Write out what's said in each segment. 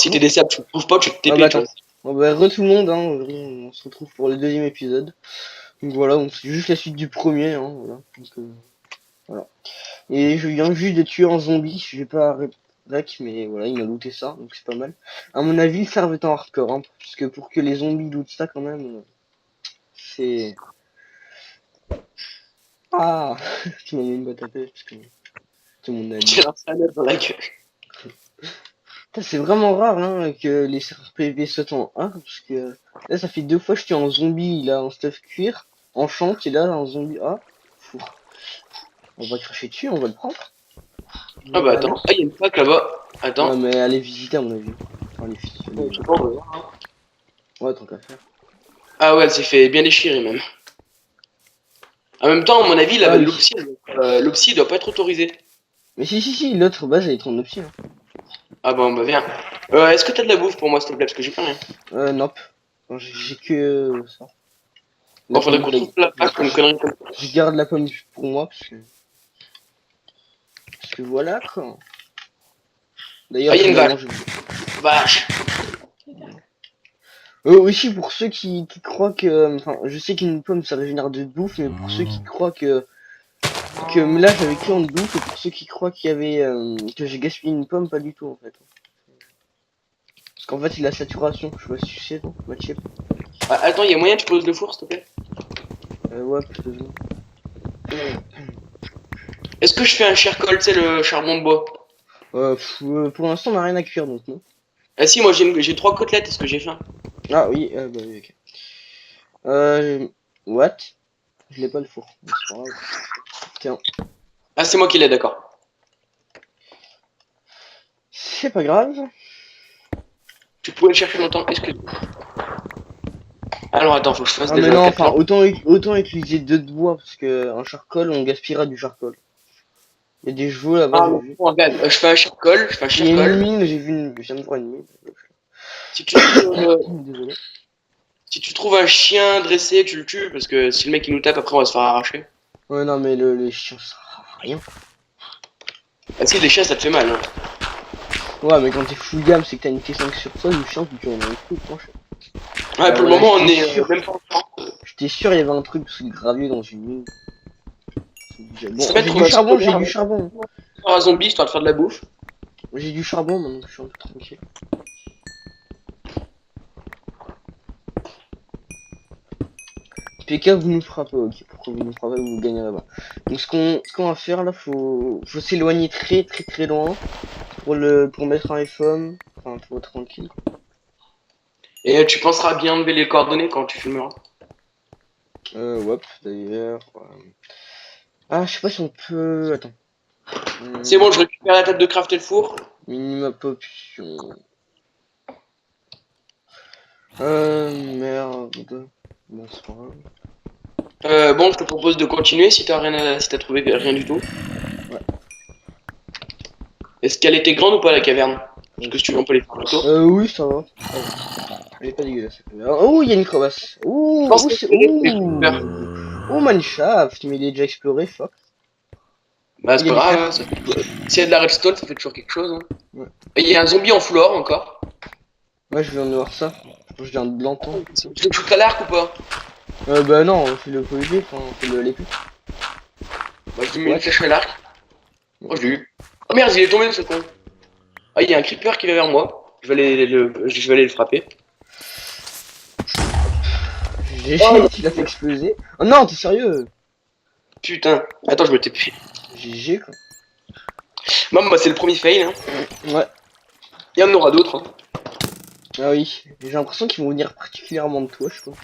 si t'es des sables, tu le trouves pas, tu te Ah TP, bah tu attends. vois. Bon bah re tout le monde, hein. On se retrouve pour le deuxième épisode. Donc voilà, donc c'est juste la suite du premier, hein, voilà. Donc, voilà. Et je viens juste de tuer un zombie, je vais pas rec, mais voilà, il m'a looté ça, donc c'est pas mal. À mon avis, le serve est en hardcore, hein, parce que pour que les zombies lootent ça quand même, c'est... Ah tu m'as mis une boîte à pêche, parce que c'est mon Tu ami. lances un œuf dans la gueule. Putain, c'est vraiment rare hein, que les serveurs PvP sautent en 1, parce que là ça fait 2 fois que je tue un zombie, il a un stuff cuir, en chante, et là un zombie... Ah, fou. On va cracher dessus, on va le prendre. Ah bah Voilà. attends, ah, il y a une plaque là-bas. Ouais, Attends. mais allez visiter à mon avis. Enfin, Ouais, je sais pas, on va voir, hein. Ouais, tant qu'à faire. Ah ouais, elle s'est fait bien déchirer même. En même temps, à mon avis, Ah oui. l'opsie doit pas être autorisée. Mais si, l'autre base elle est 39 aussi. Hein. Ah bon, bah viens. Est-ce que t'as de la bouffe pour moi, s'il te plaît, parce que j'ai pas rien. Nope. Enfin, j'ai que ça. La Bon, faudrait pomme, qu'on trouve la plaque comme connerie comme ça. je garde la pomme pour moi parce que voilà quoi. Ah, D'ailleurs, il y je a une vais la vache. manger. Vache. Aussi pour ceux qui croient que, enfin, je sais qu'une pomme ça régénère de bouffe, mais pour ceux qui croient que là j'avais que en de bouffe, et pour ceux qui croient qu'il y avait que j'ai gaspillé une pomme, pas du tout en fait. Parce qu'en fait il a saturation. Je sais pas si tu sais, toi, Mathieu. Ah, attends, il y a moyen que tu poses le four, s'il te plaît? Ouais, plutôt. Est-ce que je fais un charcoal, tu sais, le charbon de bois? Pour l'instant, on n'a rien à cuire, donc non. Ah si, moi j'ai 3 côtelettes, est-ce que j'ai faim? Ah oui, bah oui, ok. What? Je l'ai pas le four. Mais c'est pas grave. Tiens, Ah, c'est moi qui l'ai, d'accord. c'est pas grave. Tu pouvais le chercher longtemps, excuse-moi. Alors attends, faut que je fasse Ah mais déjà non, 4 enfin, planches. autant utiliser deux de bois, parce que un charcoal, on gaspillera du charcoal. Il y a des chevaux là-bas, Ah j'ai non, vu. regarde, je fais un Il y a une charcoal. mine, j'ai vu une... Je viens de voir une mine. Si tu trouves, Désolé. si tu trouves un chien dressé, tu le tues, parce que si le mec il nous tape, après on va se faire arracher. Ouais, non, mais les chiens, ça sert à rien. Ah si, les chiens ça te fait mal, hein. Ouais, mais quand t'es full gamme, c'est que t'as une T5 sur toi, le chien, tu en as un truc, franchement. Ouais, pour le Voilà, moment on j'étais est sûr. même pas en temps. J'étais sûr, il y avait un truc sous le gravier dans une mine. Bon, Ça va j'ai trouver du un charbon, j'ai scolaire, du charbon. un zombie histoire de faire de la bouffe. J'ai du charbon maintenant, je suis un peu tranquille. PK, vous nous frappez, ok. Pourquoi vous nous frappez, vous gagnerez pas. Donc ce qu'on va faire là, faut s'éloigner très loin pour mettre un FOM, enfin pour être tranquille. Et tu penseras bien enlever les coordonnées quand tu filmeras. Hop, d'ailleurs. Ah, je sais pas si on peut. Attends. C'est bon, je récupère la table de craft et le four. Minimap option. Merde. Bon, c'est pas grave. Bon, je te propose de continuer si t'as si t'as trouvé rien du tout. Ouais. Est-ce qu'elle était grande ou pas la caverne? Parce que si tu veux, on peut les faire photos. Oui, ça va. Elle est pas dégueulasse. Oh, il y a une crevasse. Je Ouh, pense ouh, que c'est. c'est les creepers. Oh, Mineshaft, mais il est déjà exploré, fuck. Bah, Oh, il c'est y a pas du grave, fer. hein, s'il y a de la redstone, ça fait toujours quelque chose, hein. Ouais. Et il y a un zombie en full or encore. Ouais, je viens de voir ça. Je viens de l'entendre. Tu veux que je foute à l'arc ou pas? Bah non, on fait le PvP, enfin, on fait l'épée. Bah, je lui mets une What? flèche à l'arc. Oh, je l'ai eu. Oh merde, il est tombé ce con. Ah, il y a un creeper qui va vers moi. Je vais aller le frapper. J'ai Oh il a fait exploser. Oh non, t'es sérieux? putain. Attends, je me TP. GG quoi. Bon, bah, c'est le premier fail, hein. Ouais. Il y en aura d'autres, hein. Ah oui. J'ai l'impression qu'ils vont venir particulièrement de toi, je crois.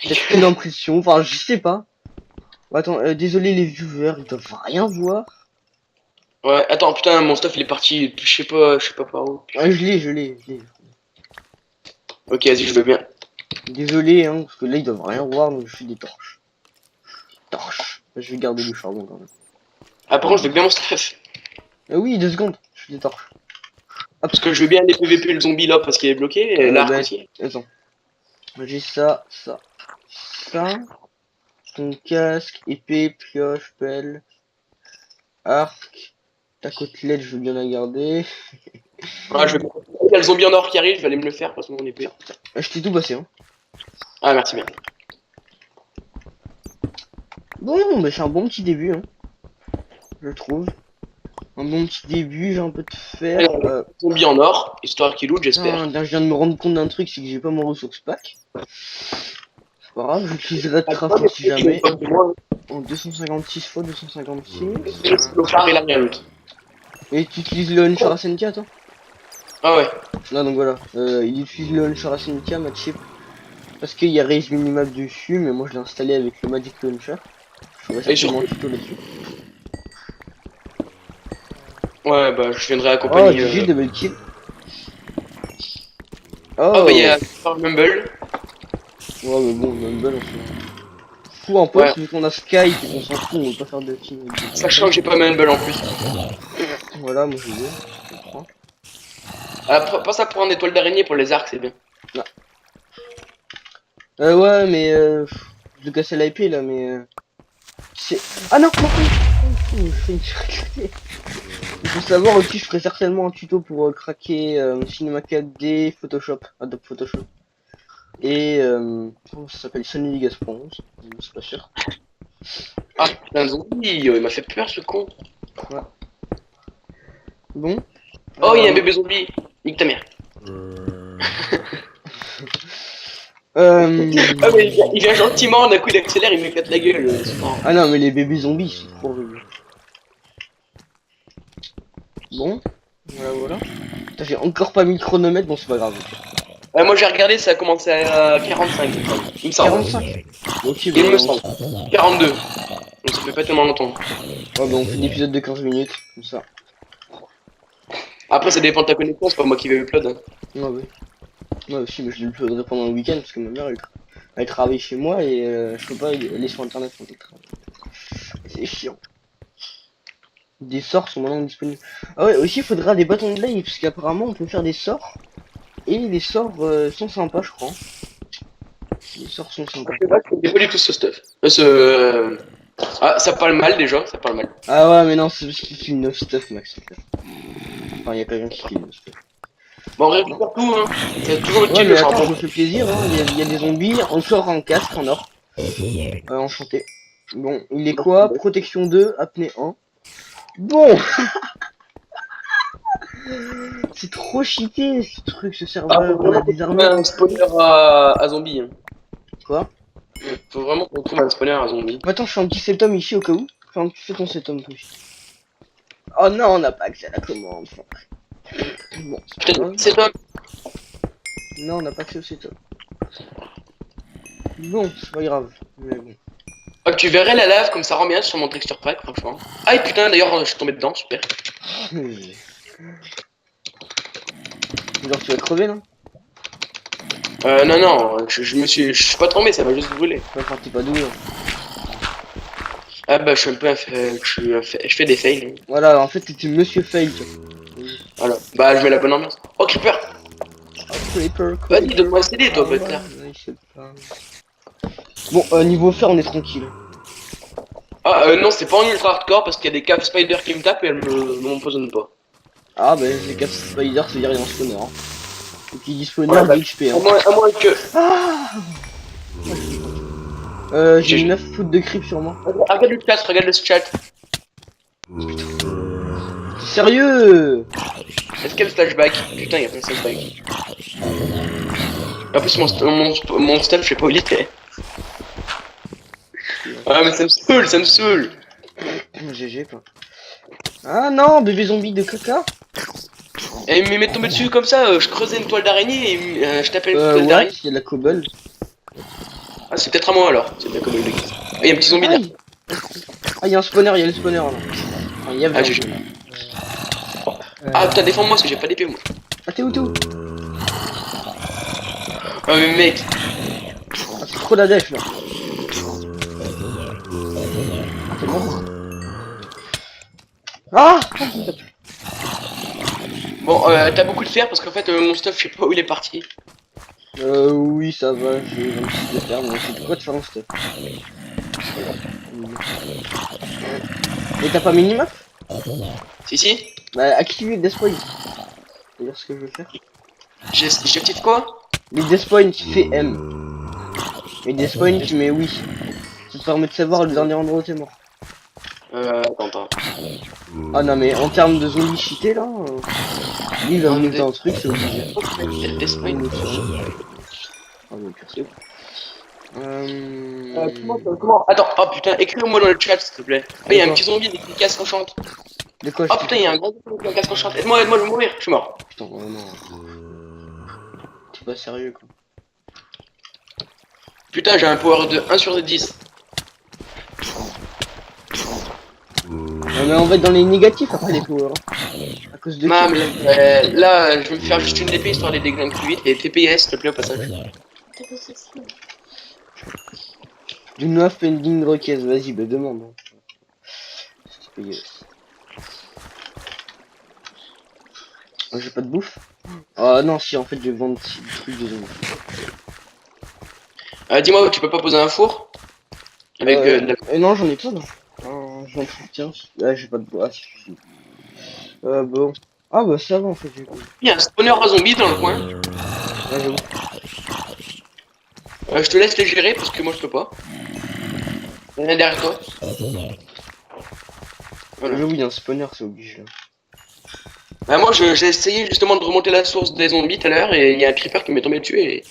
Peut-être une impression, enfin, je sais pas. Attends, désolé les viewers, ils doivent rien voir. Ouais, attends, putain, mon stuff il est parti, je sais pas par où. Ah, je l'ai. Ok, vas-y, je veux bien. Désolé, hein, parce que là, ils doivent rien voir, donc je suis des torches. Torches. Je vais garder le charbon quand même. Ah, par contre, je veux bien mon stuff. Oui, 2 secondes, je suis des torches. Hop. Parce que je veux bien aller PVP le zombie là parce qu'il est bloqué, et l'arc Bah, aussi. attends. J'ai ça. Ton casque, épée, pioche, pelle, arc. Ta côtelette, je veux bien la garder. Ouais, je veux bien. Il y a le zombie en or qui arrive, je vais aller me le faire parce que mon épée. Je t'ai tout passé, hein. Ah, merci bien. Bon, bah c'est un bon petit début, hein. Je trouve. Un bon petit début, j'ai un peu de fer. Zombie en or, histoire qu'il loot, j'espère. Putain, je viens de me rendre compte d'un truc, c'est que j'ai pas mon ressource pack. C'est pas grave, j'utiliserai de craft si jamais. En 256 x 256. Le phare, il a rien loot. Et tu utilises le Hunter Asentia, toi? Ah ouais. Là, donc voilà. Il utilise le Hunter Asentia, ma chip. Parce qu'il y a Raise Minimap dessus, mais moi je l'ai installé avec le Magic Launcher. Je ferai certainement un tuto là-dessus. Ouais, bah je viendrai Oh, accompagner. GG, double kill. Oh, bah il y a Mumble. Ouais, mais bon, Mumble, on s'en fout un peu, Ouais. vu qu'on a Skype et qu'on s'en fout, on veut pas faire de team. Sachant que j'ai pas Mumble en plus. Voilà, moi je vais. Je prends. Ah, pas ça pour une étoile d'araignée pour les arcs, c'est bien. Ouais, mais je vais casser l'IP là, mais c'est. Ah non, non, non, je fais une. Il faut savoir aussi, je ferai certainement un tuto pour craquer Cinema 4D, Photoshop, Adobe Photoshop. Et comment ça s'appelle, Sony Vegas Pro 11, c'est pas sûr. Ah putain, zombie, il m'a fait peur ce con. Ouais. Bon. Oh, il y a un bébé zombie. Nique ta mère. Ah, mais il vient gentiment, d'un coup il accélère, il m'éclate la gueule. Ah non, mais les bébés zombies, c'est trop horrible. Bon, voilà. Putain, j'ai encore pas mis le chronomètre, bon, c'est pas grave. Moi j'ai regardé, ça a commencé à 45, il me semble. 45. Ok, Il bah, me semble. 42. Donc ça fait pas tellement longtemps. Ouais, bah, on fait l'épisode de 15 minutes, comme ça. Après, ça dépend de ta connexion, c'est pas moi qui vais upload. Hein. Ouais, ouais. Moi aussi, mais je l'uploaderai pendant le week-end parce que ma mère elle travaille chez moi et je peux pas aller sur internet pour le travail. C'est chiant. Des sorts sont maintenant disponibles. Ah ouais, aussi il faudra des bâtons de live parce qu'apparemment on peut faire des sorts et les sorts sont sympas, je crois. Les sorts sont sympas. Je sais pas, je connais pas du tout ce stuff. Ah, ça parle mal déjà, ça parle mal. Ah ouais, mais non, c'est parce qu'il filme 9 stuff, Max. Enfin, il y a quelqu'un qui filme 9 stuff. Bon, on récupère tout, hein. Il y a toujours le Ouais, kill mais de attends, charbon. je me fais plaisir, hein. Il y a des zombies, encore en casque, en or. Enchanté. Bon, il est quoi? Protection 2, apnée 1. Bon. C'est trop cheaté ce truc, ce Ah, serveur. faut On a vraiment qu'on des trouve armées. un spawner à zombie. Hein. Quoi? Faut vraiment qu'on trouve un spawner à zombie. Attends, je fais un petit setum ici au cas où. Fais ton setum toi aussi. Oh non, on n'a pas accès à la commande. Bon, c'est pas Putain, grave. c'est toi. Non, on n'a pas accès au setum. Bon, c'est pas grave. Mais bon. Oh, tu verrais la lave comme ça rend bien sur mon texture pack, franchement. Ah, et putain, d'ailleurs, je suis tombé dedans, super. Genre, tu vas crever, non? Non, non, je suis pas tombé, ça m'a juste brûlé. Ouais, enfin, t'es pas doué. Hein. Ah, bah, je suis un peu. Je fais des fails. Hein. Voilà, en fait, t'étais Monsieur Fail. Voilà. Bah, je mets la bonne ambiance. Oh, Creeper! Creeper, Vas-y, donne-moi un CD, toi, bâtard. Bon, niveau fer, on est tranquille. Ah, non, c'est pas en ultra hardcore parce qu'il y a des caves spider qui me tapent et elles m'empoisonnent pas. Ah, bah, les 4 spiders, c'est-à-dire il y a un spawner. Hein. Et qui dit spawner, Ouais, bah, dit XP. Hein. à moins que. Ah j'ai 9 foot de creep sur moi. Regarde le chat, regarde le chat. Sérieux? Est-ce qu'il y a le flashback? Putain, il y a pas de flashback. En plus, mon stuff, je sais pas où il était. Ah, mais ça me saoule, ça me saoule. GG quoi. Ah non, bébé zombie de caca. Et il m'est tombé dessus comme ça, je creusais une toile d'araignée et je tapais une toile Ouais, d'araignée. il y a de la cobble. Ah, c'est peut-être à moi alors. C'est bien comme le Ah, il y a un petit zombie là. Aïe. Ah, il y a un spawner, il y a le spawner là. Enfin, il y avait Ah, un j'ai spawner. Ah, putain, défends-moi parce que j'ai pas d'épée moi. Ah, t'es où, t'es où? Ah, mais mec. Ah, c'est trop la def là. Ah, t'es mort. Ah. Bon, t'as beaucoup de fer parce qu'en fait, mon stuff, je sais pas où il est parti. Oui, ça va, j'ai 26 de fer, mais c'est quoi de faire un stuff? Et t'as pas minimap? Si, si. Bah, activez le destroy. C'est-à-dire ce que je veux faire. J'active quoi? Les Deathpoint, tu fais M. Et Deathpoint, tu mets oui. Ça te permet de savoir le dernier endroit où t'es mort. Attends. Ah non, mais en termes de zombies cheatés là, lui il va me monter Des- un truc, c'est obligé. Despoint. Ah, mais perso. Comment? Attends, oh putain, écris-moi dans le chat s'il te plaît. Ah, il y a un D'accord. petit zombie avec une casque enchante. De quoi je Oh putain, il y a un gros zombie avec un casque enchante. Aide-moi, je vais mourir, je suis mort. Putain, oh non. T'es pas sérieux quoi. Putain, j'ai un power de 1 sur 10. Non, mais on va être dans les négatifs après les powers. À cause de Non, qui? mais là, je vais me faire juste une épée histoire de les déglinguer plus vite. Et TPS, s'il te plaît, au passage. Du neuf pending request, vas-y, bah demande. TPS. Oh, j'ai pas de bouffe. Ah non, si en fait je vais vendre des trucs de zombies. Dis-moi, tu peux pas poser un four? Avec de la... Non, j'en ai pas là. J'en trouve, tiens. Ah, j'ai pas de bois. Ah, si, si. Bon. Ah, bah ça va en fait. Il y a un spawner à zombies dans le coin. Ah, j'avoue. Je te laisse les gérer parce que moi je peux pas. Il y en a derrière toi. Voilà. J'avoue, il y a un spawner, c'est obligé. Moi j'ai essayé justement de remonter la source des zombies tout à l'heure et il y a un creeper qui m'est tombé dessus et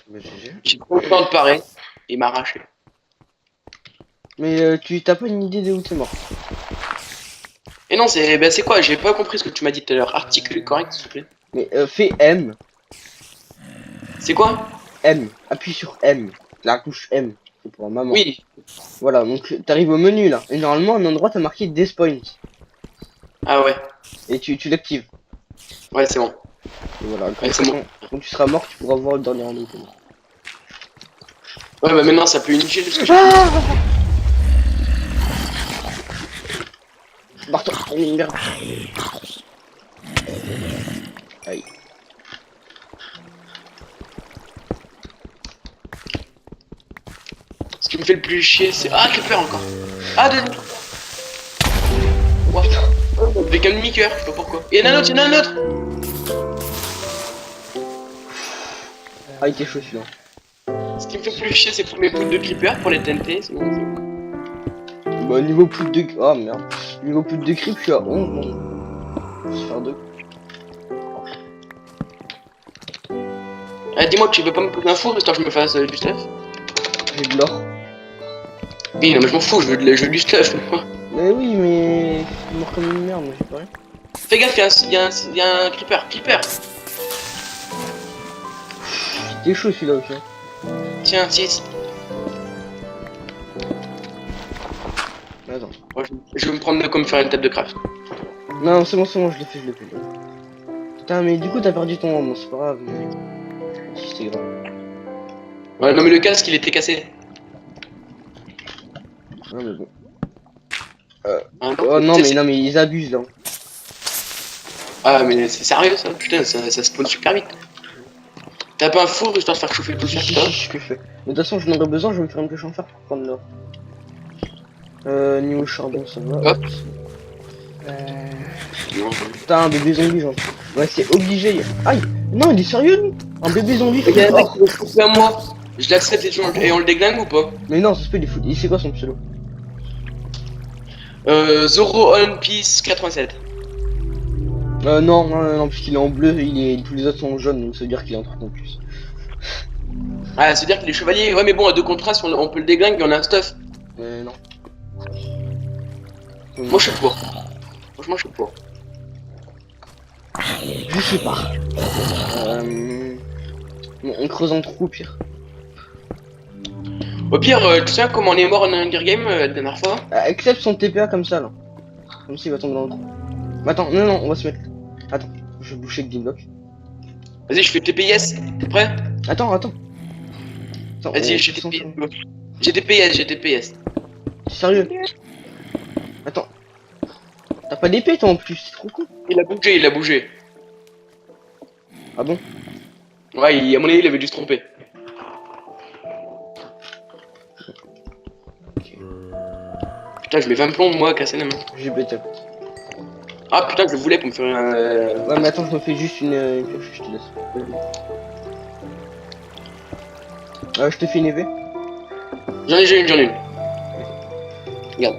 Bah, GG. j'ai pas eu le temps de parer. Il m'a arraché. Mais tu t'as pas une idée de où t'es mort? Et non, c'est quoi? J'ai pas compris ce que tu m'as dit tout à l'heure. Articule correct, s'il te plaît. Mais fais M. C'est quoi? M. Appuie sur M. La touche M. C'est pour maman. Oui. Voilà, donc t'arrives au menu là. Et normalement, à un endroit, t'as marqué Despoint. Ah ouais. Et tu l'actives. Ouais, c'est bon. Et voilà, Ouais, c'est bon. quand tu seras mort, tu pourras voir le dernier endroit où t'es mort. Ouais, bah maintenant ça peut unifier parce que Barre-toi. Merde. Aïe. Ce qui me fait le plus chier, c'est... Ah, creeper encore. Ah, désolé. What? Avec un demi-coeur, je sais pas pourquoi. Il y en a un autre, il y en a un autre. Ah, il était chaud celui-là. Ce qui me fait le plus chier, c'est pour mes poules de creeper pour les TNT. Sinon, Bah, niveau plus de... Ah, merde. Niveau plus de creep, je suis à 11. Bon. Je vais se faire 2. dis-moi que tu veux pas me poser un four histoire que je me fasse du stuff. J'ai de l'or. Oui, non, mais je m'en fous, je veux du stuff. Mais oui, mais... Je suis mort comme une merde, moi j'ai pas rien. Fais gaffe, il y a un creeper. C'était chaud celui-là aussi. Hein. Tiens, 6. Attends. Je vais me prendre de quoi me faire une table de craft. Non, c'est bon, je l'ai fait. Putain, mais du coup, t'as perdu ton... Bon, c'est pas grave, mais... Si, c'est grave. Ouais, non, mais le casque, il était cassé. Non, mais bon. Hein, Oh non, mais ils abusent là. Ah, mais c'est sérieux ça? Putain, ça spawn super vite. T'as pas un four histoire de faire chauffer tout ça, Si, putain? ce que je fais. Mais de toute façon, je n'aurai besoin, je vais me faire une pêche en fer pour prendre l'or. Niveau charbon, ça va. Hop. Putain, un bébé zombie, genre. Ouais, c'est obligé. Aïe! Non, il est sérieux, lui? Un bébé zombie, Il y a un fait mec qui veut se couper à moi. Je l'accepte et on le déglingue ou pas? Mais non, ça se peut, il est fou. Il sait quoi son pseudo? Zoro One Piece 87. Non, puisqu'il est en bleu, tous les autres sont en jaune, donc ça veut dire qu'il est un truc en plus. Ah, ça veut dire qu'il est chevalier. Ouais, mais bon, à 2 contre 1, si on peut le déglingue, on a un stuff. Non. Moi, je suis pour. Franchement, je suis pour. Je sais pas. Bon, on creuse un trou au pire. Au pire, tu sais comment on est mort en Hunger Game la dernière fois? Accepte son TPA comme ça là. Comme s'il va tomber dans le trou. Mais attends, non, on va se mettre. Attends, je vais boucher avec des blocs. Vas-y, je fais TPS. T'es prêt? Attends. Vas-y, j'ai TPS. J'ai TPS. T'es sérieux? Attends. T'as pas d'épée toi en plus, c'est trop con. Il a bougé. Ah bon? Ouais, à mon avis, il avait dû se tromper. Putain, je mets 20 plombs moi à casser la main. J'ai bêté. Ah putain, je le voulais pour me faire un... Ouais, mais attends, je me fais juste une pioche, je te laisse. Je te fais une EV. J'en ai une, j'en ai une. Regarde.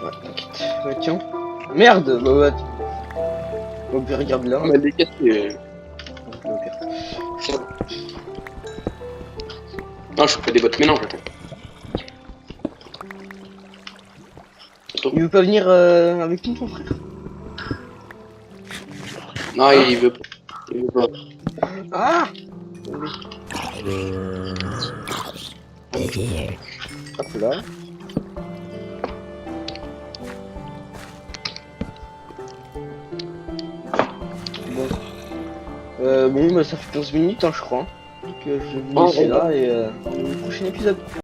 Ouais, t'inquiète. Ouais, tiens. Merde, bah ouais. Au pire, regarde là. On m'a décassé. Au pire. Non, je fais pas des bottes mélange, attends. Il veut pas venir avec nous, ton frère? Non, il veut pas. Il veut pas. Ah! Hop là. Bon. Bon, bah ça fait 15 minutes, hein, je crois. Donc je vais vous laisser là et au prochain épisode.